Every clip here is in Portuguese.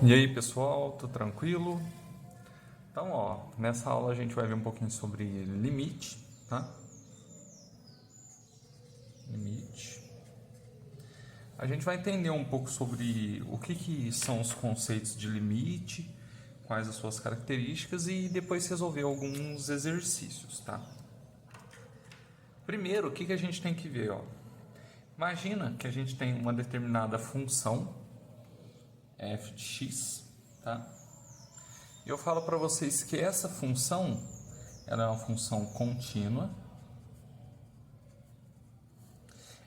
E aí pessoal, tudo tranquilo? Então, nessa aula a gente vai ver um pouquinho sobre limite, tá? Limite. A gente vai entender um pouco sobre o que são os conceitos de limite, quais as suas características e depois resolver alguns exercícios, tá? Primeiro, o que a gente tem que ver, ó? Imagina que a gente tem uma determinada função f de x, tá? Eu falo para vocês que essa função ela é uma função contínua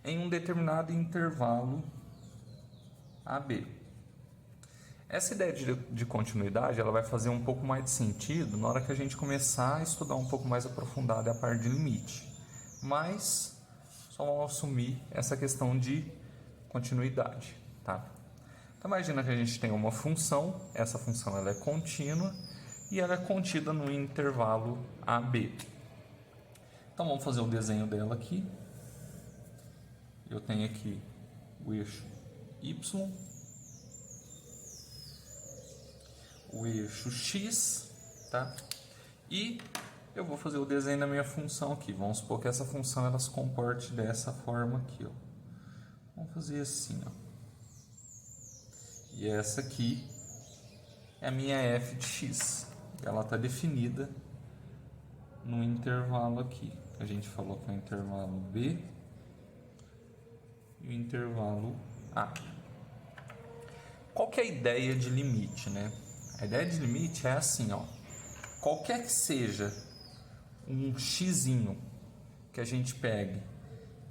em um determinado intervalo AB. Essa ideia de continuidade ela vai fazer um pouco mais de sentido na hora que a gente começar a estudar um pouco mais aprofundado a parte de limite. Mas só vamos assumir essa questão de continuidade, tá? Então imagina que a gente tem uma função, essa função ela é contínua e ela é contida no intervalo AB. Então vamos fazer o desenho dela aqui. Eu tenho aqui o eixo Y, o eixo X, tá? E eu vou fazer o desenho da minha função aqui. Vamos supor que essa função ela se comporte dessa forma aqui, ó. Vamos fazer assim, ó. E essa aqui é a minha f de x. Ela está definida no intervalo aqui. A gente falou que é o intervalo B e o intervalo A. Qual que é a ideia de limite, né? A ideia de limite é assim, ó. Qualquer que seja um xzinho que a gente pegue,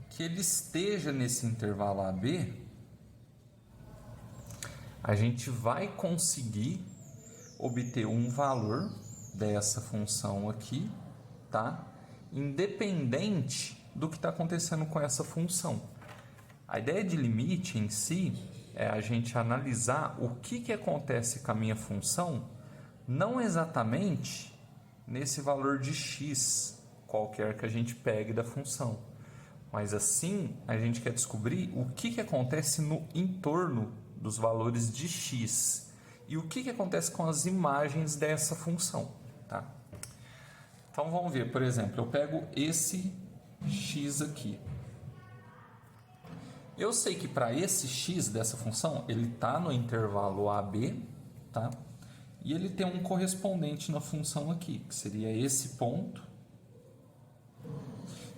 que ele esteja nesse intervalo AB, a gente vai conseguir obter um valor dessa função aqui, tá? Independente do que está acontecendo com essa função. A ideia de limite em si é a gente analisar o que acontece com a minha função, não exatamente nesse valor de x, qualquer que a gente pegue da função, mas assim a gente quer descobrir o que acontece no entorno dos valores de x e o que acontece com as imagens dessa função, tá? Então vamos ver, por exemplo, eu pego esse x aqui. Eu sei que para esse x dessa função, ele está no intervalo AB, tá? E ele tem um correspondente na função aqui, que seria esse ponto.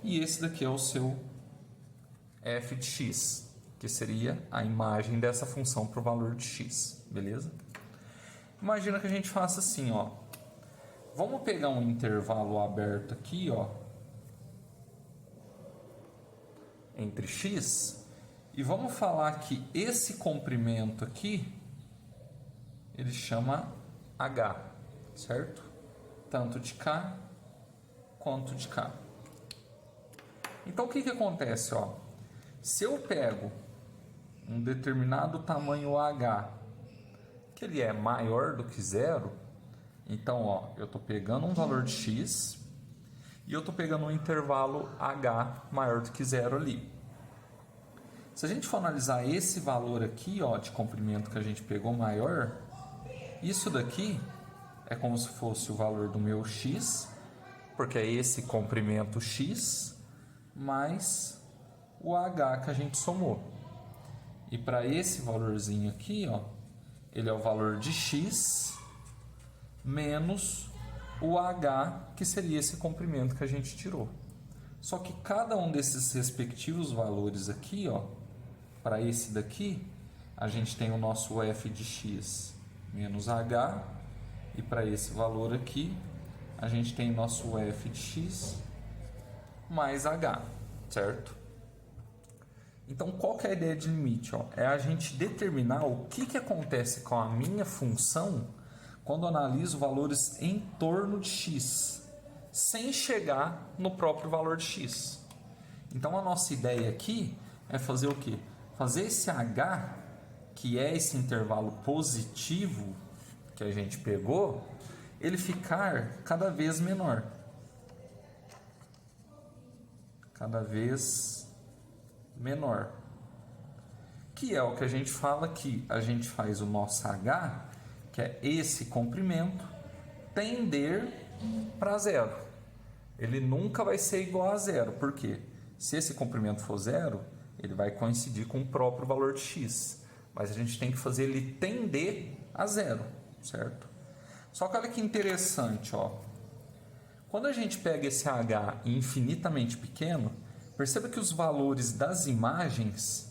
E esse daqui é o seu f de x, que seria a imagem dessa função para o valor de x, beleza? Imagina que a gente faça assim, ó. Vamos pegar um intervalo aberto aqui, ó, entre x, e vamos falar que esse comprimento aqui, ele chama h, certo? Tanto de cá quanto de cá. Então o que acontece, ó? Se eu pego um determinado tamanho h, que ele é maior do que zero, então, ó, eu estou pegando um valor de x e eu estou pegando um intervalo h maior do que zero ali. Se a gente for analisar esse valor aqui, ó, de comprimento que a gente pegou maior, isso daqui é como se fosse o valor do meu x, porque é esse comprimento x mais o h que a gente somou. E para esse valorzinho aqui, ó, ele é o valor de x menos o h, que seria esse comprimento que a gente tirou. Só que cada um desses respectivos valores aqui, ó, para esse daqui, a gente tem o nosso f de x menos h, e para esse valor aqui, a gente tem nosso f de x mais h, certo? Então, qual que é a ideia de limite? Ó? É a gente determinar o que acontece com a minha função quando eu analiso valores em torno de x, sem chegar no próprio valor de x. Então, a nossa ideia aqui é fazer o quê? Fazer esse h, que é esse intervalo positivo que a gente pegou, ele ficar cada vez menor. Cada vez menor. Que é o que a gente fala que a gente faz o nosso h que é esse comprimento, tender para zero. Ele nunca vai ser igual a zero. Por quê? Se esse comprimento for zero, ele vai coincidir com o próprio valor de x. Mas a gente tem que fazer ele tender a zero, certo? Só que olha que interessante, ó. Quando a gente pega esse h infinitamente pequeno, perceba que os valores das imagens,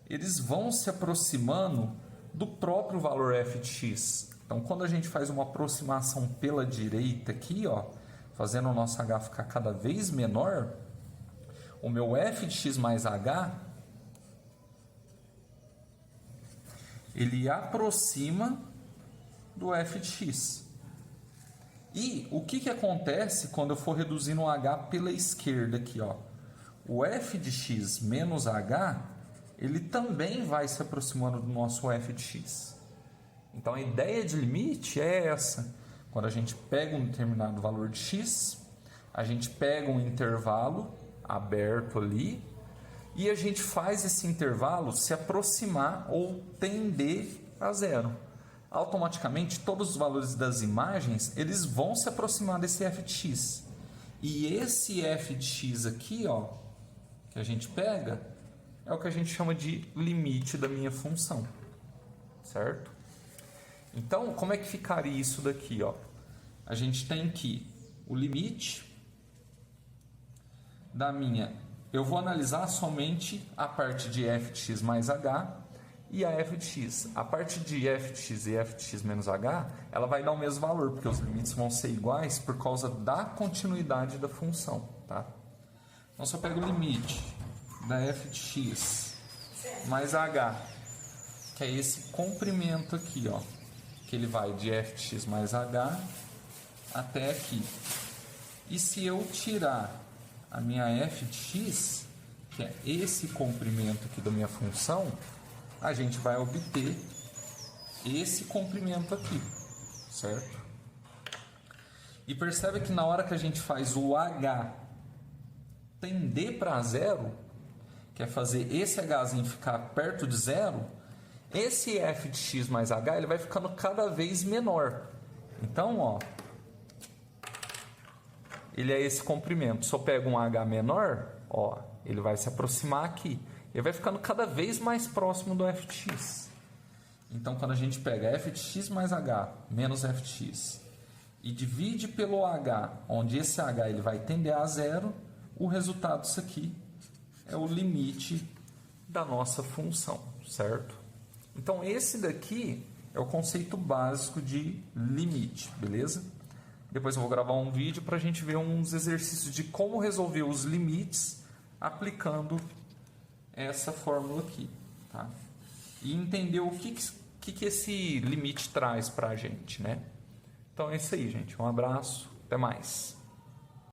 eles vão se aproximando do próprio valor f de x. Então, quando a gente faz uma aproximação pela direita aqui, ó, fazendo o nosso h ficar cada vez menor, o meu f de x mais h, ele aproxima do f de x. E o que acontece quando eu for reduzindo o h pela esquerda aqui, ó? O f de x menos h, ele também vai se aproximando do nosso f de x. Então, a ideia de limite é essa. Quando a gente pega um determinado valor de x, a gente pega um intervalo aberto ali e a gente faz esse intervalo se aproximar ou tender a zero. Automaticamente, todos os valores das imagens, eles vão se aproximar desse f de x. E esse f de x aqui, ó, que a gente pega, é o que a gente chama de limite da minha função, certo? Então, como é que ficaria isso daqui, ó? A gente tem que o limite da minha... Eu vou analisar somente a parte de f de x mais h e a f de x. A parte de f de x e f de x menos h, ela vai dar o mesmo valor, porque os limites vão ser iguais por causa da continuidade da função, tá? Então, se eu pego o limite da f de x mais h, que é esse comprimento aqui, ó, que ele vai de f de x mais h até aqui. E se eu tirar a minha f de x, que é esse comprimento aqui da minha função, a gente vai obter esse comprimento aqui, certo? E percebe que na hora que a gente faz o h tender para zero, que é fazer esse hzinho ficar perto de zero, esse f de x mais h ele vai ficando cada vez menor. Então, ó, ele é esse comprimento. Se eu pego um h menor, ó, ele vai se aproximar aqui. Ele vai ficando cada vez mais próximo do f de x. Então, quando a gente pega f de x mais h menos f de x e divide pelo h, onde esse h ele vai tender a zero, o resultado disso aqui é o limite da nossa função, certo? Então, esse daqui é o conceito básico de limite, beleza? Depois eu vou gravar um vídeo para a gente ver uns exercícios de como resolver os limites aplicando essa fórmula aqui, tá? E entender o que esse limite traz para a gente, né? Então é isso aí, gente. Um abraço, até mais.